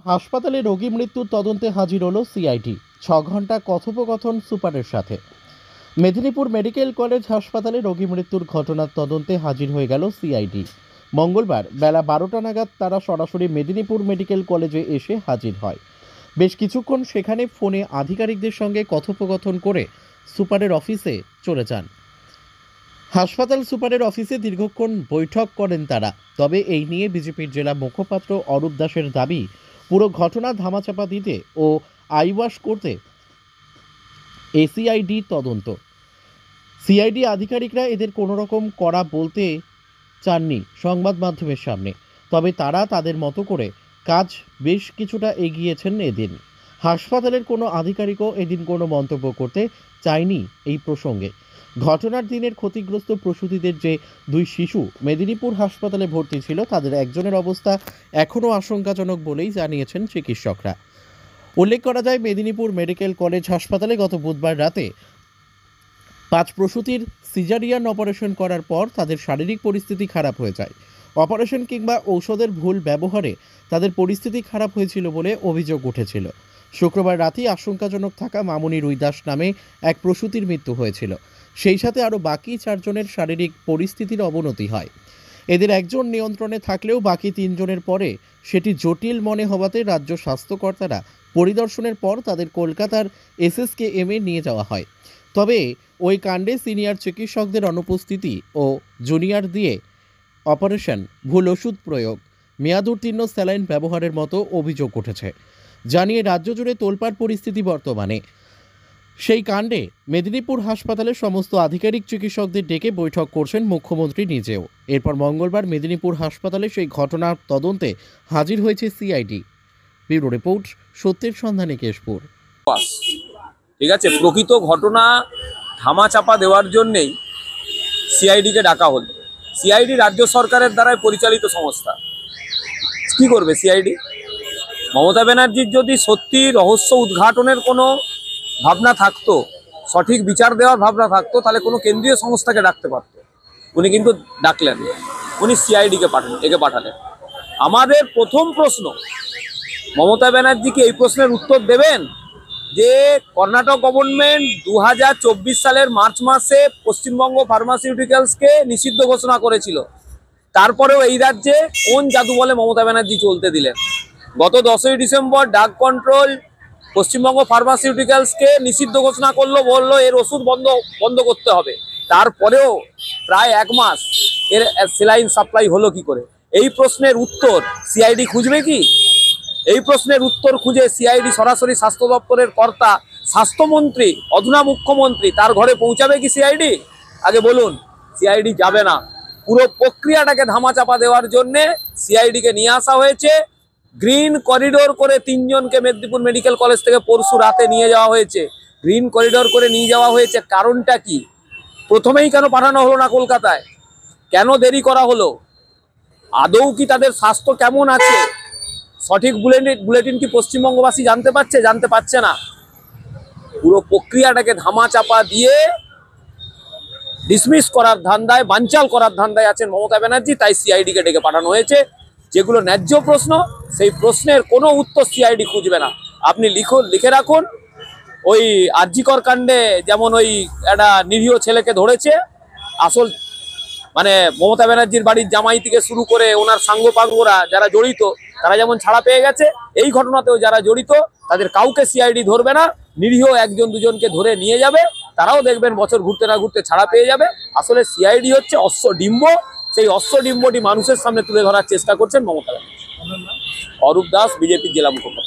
হাসপাতালে রোগী মৃত্যুর তদন্তে হাজির হলো সিআইডি। 6 ঘন্টা কথোপকথন সুপারের সাথে। মেদিনীপুর মেডিকেল কলেজ হাসপাতালে রোগী মৃত্যুর ঘটনার তদন্তে হাজির হয়ে গেল সিআইডি। মঙ্গলবার বেলা 12টা নাগাদ তারা সরাসরি মেদিনীপুর মেডিকেল কলেজে এসে হাজির হয়। বেশ কিছুক্ষণ সেখানে ফোনে আধিকারিকদের সঙ্গে কথোপকথন করে সুপারের অফিসে চলে যান। হাসপাতাল সুপারের অফিসে দীর্ঘক্ষণ বৈঠক করেন তারা। তবে এই নিয়ে বিজেপির জেলা মুখপাত্র অরূপ দাসের দাবি, পুরো ঘটনা ধামাচাপা দিতে ও আইওয়াশ করতে এসিআইডি তদন্ত। সিআইডি আধিকারিকরা এদের কোনো রকম কড়া বলতে চাননি সংবাদ মাধ্যমের সামনে। তবে তারা তাদের মতো করে কাজ বেশ কিছুটা এগিয়েছেন এদিন। হাসপাতালের কোনো আধিকারিকও এদিন কোনো মন্তব্য করতে চায়নি এই প্রসঙ্গে। ঘটনার দিনের ক্ষতিগ্রস্ত প্রসূতিদের যে 2 শিশু মেদিনীপুর হাসপাতালে ভর্তি ছিল, তাদের একজনের অবস্থা এখনও আশঙ্কাজনক বলেই জানিয়েছেন চিকিৎসকরা। উল্লেখ করা যায়, মেদিনীপুর মেডিকেল কলেজ হাসপাতালে গত বুধবার রাতে 5 প্রসূতির সিজারিয়ান অপারেশন করার পর তাদের শারীরিক পরিস্থিতি খারাপ হয়ে যায়। অপারেশন কিংবা ঔষধের ভুল ব্যবহারে তাদের পরিস্থিতি খারাপ হয়েছিল বলে অভিযোগ উঠেছিল। শুক্রবার রাতেই আশঙ্কাজনক থাকা মামুনি রুইদাস নামে এক প্রসূতির মৃত্যু হয়েছিল। সেই সাথে আরও বাকি 4 জনের শারীরিক পরিস্থিতির অবনতি হয়। এদের একজন নিয়ন্ত্রণে থাকলেও বাকি 3 জনের পরে সেটি জটিল মনে হওয়াতে রাজ্য স্বাস্থ্যকর্তারা পরিদর্শনের পর তাদের কলকাতার এসএসকেএমে নিয়ে যাওয়া হয়। তবে ওই কাণ্ডে সিনিয়র চিকিৎসকদের অনুপস্থিতি ও জুনিয়র দিয়ে অপারেশন, ভুল ওষুধ প্রয়োগ, মেয়াদোত্তীর্ণ স্যালাইন ব্যবহারের মতো অভিযোগ উঠেছে। জানিয়ে রাজ্য জুড়ে তোলপাড় পরিস্থিতি বর্তমানে। সেই কাণ্ডে মেদিনীপুর হাসপাতালের সমস্ত আধিকারিক চিকিৎসকদের ডেকে বৈঠক করছেন মুখ্যমন্ত্রী নিজেও। এরপর মঙ্গলবার মেদিনীপুর হাসপাতালে সেই ঘটনার তদন্তে হাজির হয়েছে সিআইডি। ব্যুরো রিপোর্ট, সত্যের সন্ধানে কেশপুর। ঠিক আছে, প্রকৃত ঘটনা ধামাচাপা দেওয়ার জন্যেই সিআইডিকে ডাকা হলো। সিআইডি রাজ্য সরকারের দ্বারাই পরিচালিত সংস্থা। কি করবে সিআইডি? মমতা ব্যানার্জির যদি সত্যি রহস্য উদ্ঘাটনের কোনো ভাবনা থাকতো, সঠিক বিচার দেওয়ার ভাবনা থাকতো, তাহলে কোনো কেন্দ্রীয় সংস্থাকে ডাকতে পারত। উনি কিন্তু ডাকলেন, উনি সিআইডিকে পাঠালেন। আমাদের প্রথম প্রশ্ন, মমতা ব্যানার্জিকে এই প্রশ্নের উত্তর দেবেন যে কর্ণাটক গভর্নমেন্ট 2024 সালের মার্চ মাসে পশ্চিমবঙ্গ ফার্মাসিউটিক্যালসকে নিষিদ্ধ ঘোষণা করেছিল। তারপরেও এই রাজ্যে কোন জাদু বলে মমতা ব্যানার্জি চলতে দিলেন? গত 10ই ডিসেম্বর ড্রাগ কন্ট্রোল পশ্চিমবঙ্গ ফার্মাসিউটিক্যালসকে নিষিদ্ধ ঘোষণা করলো, বললো এর ওষুধ বন্ধ করতে হবে। তারপরেও প্রায় 1 মাস এর স্যালাইন সাপ্লাই হলো কি করে? এই প্রশ্নের উত্তর সিআইডি খুঁজবে কি? এই প্রশ্নের উত্তর খুঁজে সিআইডি সরাসরি স্বাস্থ্য দপ্তরের কর্তা স্বাস্থ্যমন্ত্রী, অধুনা মুখ্যমন্ত্রী, তার ঘরে পৌঁছাবে কি সিআইডি? আগে বলুন। সিআইডি যাবে না। পুরো প্রক্রিয়াটাকে ধামাচাপা দেওয়ার জন্যে সিআইডিকে নিয়ে আসা হয়েছে। গ্রিন করিডোর করে 3 জনকে মেদিনীপুর মেডিকেল কলেজ থেকে পরশু রাতে নিয়ে যাওয়া হয়েছে। গ্রিন করিডোর করে নিয়ে যাওয়া হয়েছে, কারণটা কি? প্রথমেই কেন পাঠানো হলো না কলকাতায়? কেন দেরি করা হলো? আদৌ কি তাদের স্বাস্থ্য কেমন আছে? সঠিক বুলেটিন কি পশ্চিমবঙ্গবাসী জানতে পারছে না। পুরো প্রক্রিয়াটাকে ধামাচাপা দিয়ে ডিসমিস করার ধান্দায়, বানচাল করার ধান্দায় আছেন মমতা ব্যানার্জি। তাই সিআইডিকে ডেকে পাঠানো হয়েছে। যেগুলো ন্যায্য প্রশ্ন, সেই প্রশ্নের কোনো উত্তর সিআইডি খুঁজবে না। আপনি লিখে রাখুন। ওই আরজিকর কাণ্ডে যেমন ওই একটা নিরীহ ছেলেকে ধরেছে, আসল মানে মমতা ব্যানার্জির বাড়ির জামাই থেকে শুরু করে ওনার সাঙ্গপাঙ্গরা যারা জড়িত, তারা যেমন ছাড়া পেয়ে গেছে, এই ঘটনাতেও যারা জড়িত তাদের কাউকে সিআইডি ধরবে না। নিরীহ 1-2 জনকে ধরে নিয়ে যাবে, তারাও দেখবেন বছর ঘুরতে না ঘুরতে ছাড়া পেয়ে যাবে। আসলে সিআইডি হচ্ছে অশ্বডিম্ব। সেই অশ্বডিম্বটি মানুষের সামনে তুলে ধরার চেষ্টা করছেন মমতা ব্যানার্জি। অরূপ দাস, বিজেপির জেলা মুখপাত্র।